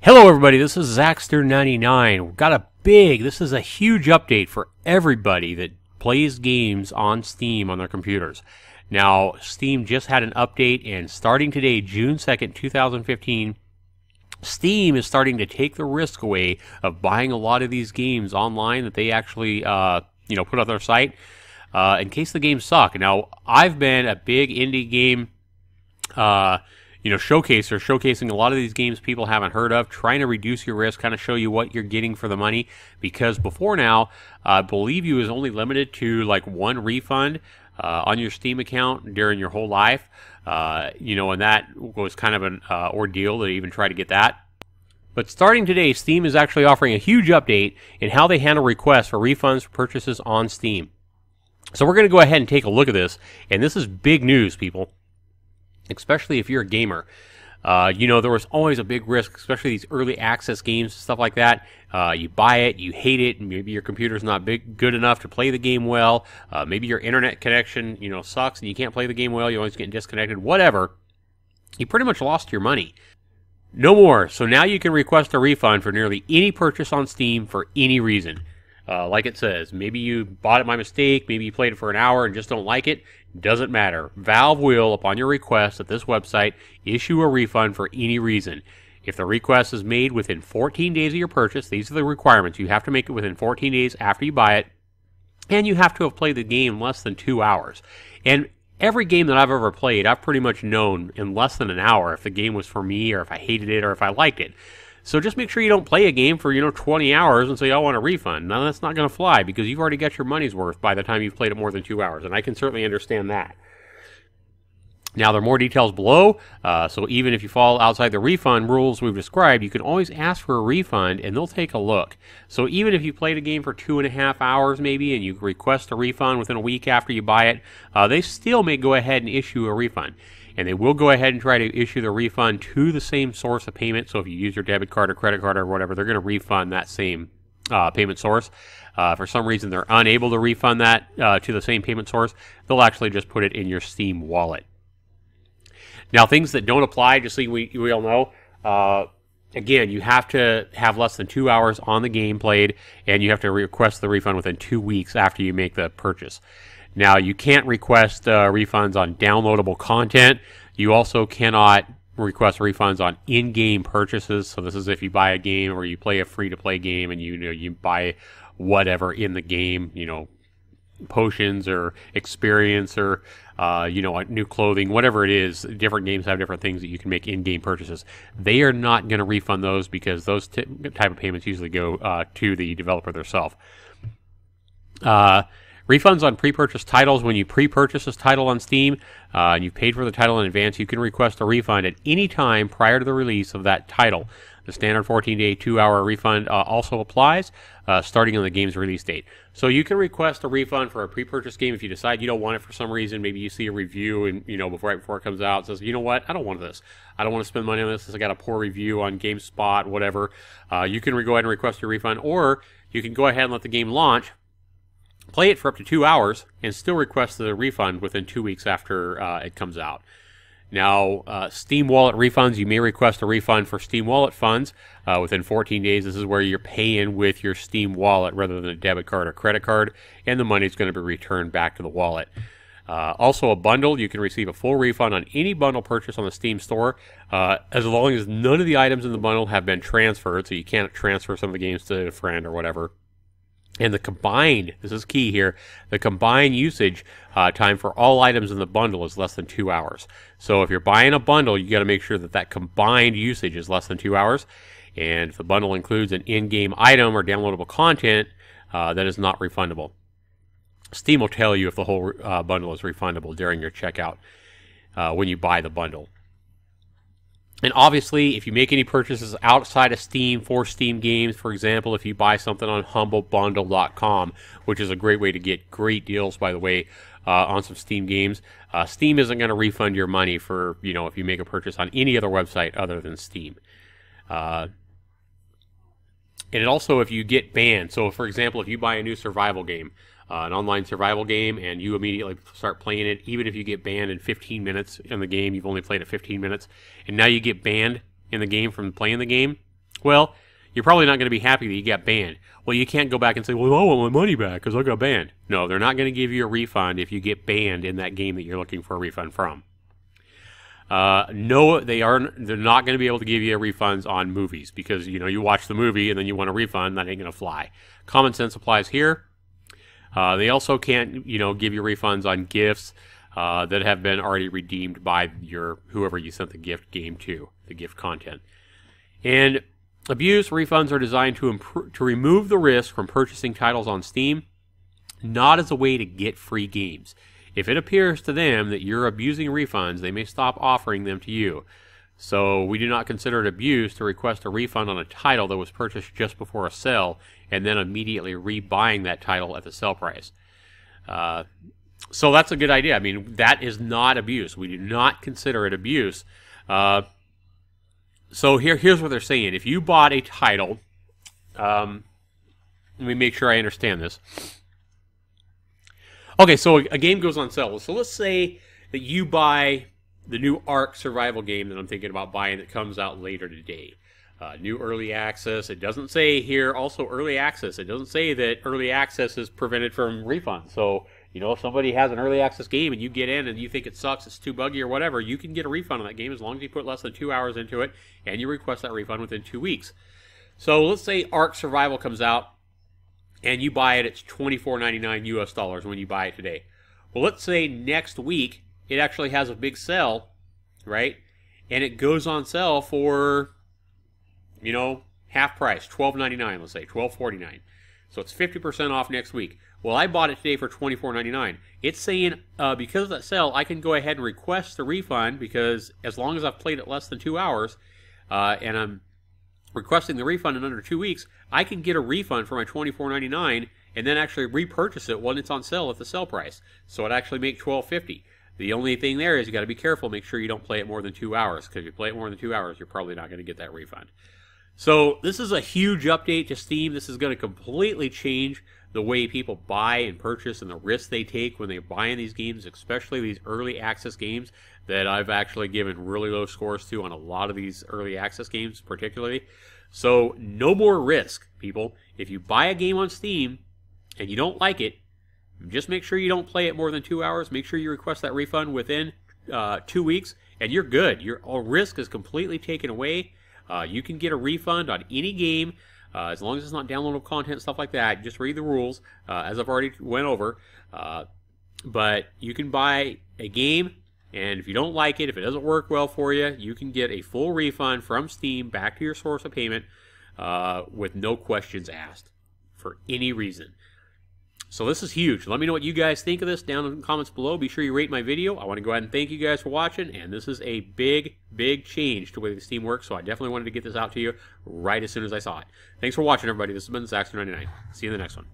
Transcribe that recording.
Hello everybody, this is Zaxter99. We've got this is a huge update for everybody that plays games on Steam on their computers. Now, Steam just had an update, and starting today, June 2nd, 2015, Steam is starting to take the risk away of buying a lot of these games online that they actually put on their site in case the games suck. Now, I've been a big indie game showcasing a lot of these games people haven't heard of, trying to reduce your risk, kind of show you what you're getting for the money. Because before now, I believe you was only limited to like one refund on your Steam account during your whole life. And that was kind of an ordeal to even try to get that. But starting today, Steam is actually offering a huge update in how they handle requests for refunds for purchases on Steam. So we're going to go ahead and take a look at this, and this is big news, people. Especially if you're a gamer. There was always a big risk, especially these early access games, stuff like that. You buy it, you hate it, and maybe your computer's not good enough to play the game well. Maybe your internet connection, sucks and you can't play the game well. You always get disconnected, whatever. You pretty much lost your money. No more. So now you can request a refund for nearly any purchase on Steam for any reason. Like it says, maybe you bought it by mistake, maybe you played it for an hour and just don't like it. Doesn't matter. Valve will, upon your request at this website, issue a refund for any reason. If the request is made within 14 days of your purchase, these are the requirements. You have to make it within 14 days after you buy it, and you have to have played the game less than 2 hours. And every game that I've ever played, I've pretty much known in less than an hour if the game was for me, or if I hated it, or if I liked it. So just make sure you don't play a game for 20 hours and say, I want a refund. Now, that's not going to fly, because you've already got your money's worth by the time you've played it more than 2 hours, and I can certainly understand that. Now, there are more details below, so even if you fall outside the refund rules we've described, you can always ask for a refund, and they'll take a look. So even if you played a game for 2.5 hours maybe, and you request a refund within a week after you buy it, they still may go ahead and issue a refund. And they will go ahead and try to issue the refund to the same source of payment. So if you use your debit card or credit card or whatever, they're going to refund that same payment source. For some reason, they're unable to refund that to the same payment source. They'll actually just put it in your Steam wallet. Now, things that don't apply, just so we all know, again, you have to have less than 2 hours on the game played, and you have to request the refund within 2 weeks after you make the purchase. Now, you can't request refunds on downloadable content. You also cannot request refunds on in-game purchases. So this is if you buy a game or you play a free-to-play game and you buy whatever in the game, potions or experience or new clothing, whatever it is. Different games have different things that you can make in-game purchases. They are not going to refund those, because those type of payments usually go to the developer themselves. Refunds on pre-purchased titles. When you pre-purchase this title on Steam and you've paid for the title in advance, you can request a refund at any time prior to the release of that title. The standard 14-day, 2-hour refund also applies, starting on the game's release date. So you can request a refund for a pre-purchased game if you decide you don't want it for some reason. Maybe you see a review and right before it comes out, it says, you know what, I don't want this. I don't want to spend money on this. I got a poor review on GameSpot, whatever. You can go ahead and request your refund, or you can go ahead and let the game launch, play it for up to 2 hours, and still request the refund within 2 weeks after it comes out. Now, Steam Wallet refunds, you may request a refund for Steam Wallet funds within 14 days. This is where you're paying with your Steam Wallet rather than a debit card or credit card, and the money is going to be returned back to the wallet. Also, a bundle, you can receive a full refund on any bundle purchase on the Steam store, as long as none of the items in the bundle have been transferred, so you can't transfer some of the games to a friend or whatever. And the combined, this is key here, the combined usage time for all items in the bundle is less than 2 hours. So if you're buying a bundle, you got to make sure that combined usage is less than 2 hours. And if the bundle includes an in-game item or downloadable content, that is not refundable. Steam will tell you if the whole bundle is refundable during your checkout when you buy the bundle. And obviously, if you make any purchases outside of Steam for Steam games, for example, if you buy something on humblebundle.com, which is a great way to get great deals, by the way, on some Steam games, Steam isn't going to refund your money for, if you make a purchase on any other website other than Steam. And it also, if you get banned, so for example, if you buy a new survival game, an online survival game, and you immediately start playing it, even if you get banned in 15 minutes in the game, you've only played it 15 minutes, and now you get banned in the game from playing the game, Well, you're probably not going to be happy that you got banned. Well, you can't go back and say, well, I want my money back because I got banned. No, they're not going to give you a refund if you get banned in that game that you're looking for a refund from. No, they're not going to be able to give you refunds on movies because, you watch the movie and then you want a refund. That ain't going to fly. Common sense applies here. They also can't, give you refunds on gifts that have been already redeemed by whoever you sent the gift game to, the gift content. And abuse refunds are designed to remove the risk from purchasing titles on Steam, not as a way to get free games. If it appears to them that you're abusing refunds, they may stop offering them to you. So we do not consider it abuse to request a refund on a title that was purchased just before a sale and then immediately rebuying that title at the sale price. So that's a good idea. I mean, that is not abuse. We do not consider it abuse. So here's what they're saying. If you bought a title, let me make sure I understand this. Okay, so a game goes on sale. So let's say that you buy the new Ark survival game that I'm thinking about buying that comes out later today. New early access. It doesn't say here also early access. It doesn't say that early access is prevented from refunds. So, if somebody has an early access game and you get in and you think it sucks, it's too buggy or whatever, you can get a refund on that game as long as you put less than 2 hours into it and you request that refund within 2 weeks. So let's say Ark Survival comes out and you buy it, it's $24.99 US dollars when you buy it today. Well, let's say next week it actually has a big sale, right? And it goes on sale for, half price, $12.99, let's say, $12.49. So it's 50% off next week. Well, I bought it today for $24.99. It's saying because of that sale, I can go ahead and request the refund because as long as I've played it less than 2 hours and I'm requesting the refund in under 2 weeks, I can get a refund for my $24.99 and then actually repurchase it when it's on sale at the sale price. So it actually makes $12.50. The only thing there is you got to be careful. Make sure you don't play it more than 2 hours because if you play it more than 2 hours, you're probably not going to get that refund. So this is a huge update to Steam. This is going to completely change the way people buy and purchase and the risks they take when they're buying these games, especially these early access games that I've actually given really low scores to on a lot of these early access games particularly. So no more risk, people. If you buy a game on Steam and you don't like it, just make sure you don't play it more than 2 hours. Make sure you request that refund within 2 weeks and you're good. Your risk is completely taken away. You can get a refund on any game as long as it's not downloadable content, stuff like that. Just read the rules as I've already went over. But you can buy a game, and if you don't like it, if it doesn't work well for you, you can get a full refund from Steam back to your source of payment with no questions asked for any reason. So this is huge. Let me know what you guys think of this down in the comments below. Be sure you rate my video. I want to go ahead and thank you guys for watching. And this is a big, big change to the way the Steam works. So I definitely wanted to get this out to you right as soon as I saw it. Thanks for watching, everybody. This has been Zaxter99. See you in the next one.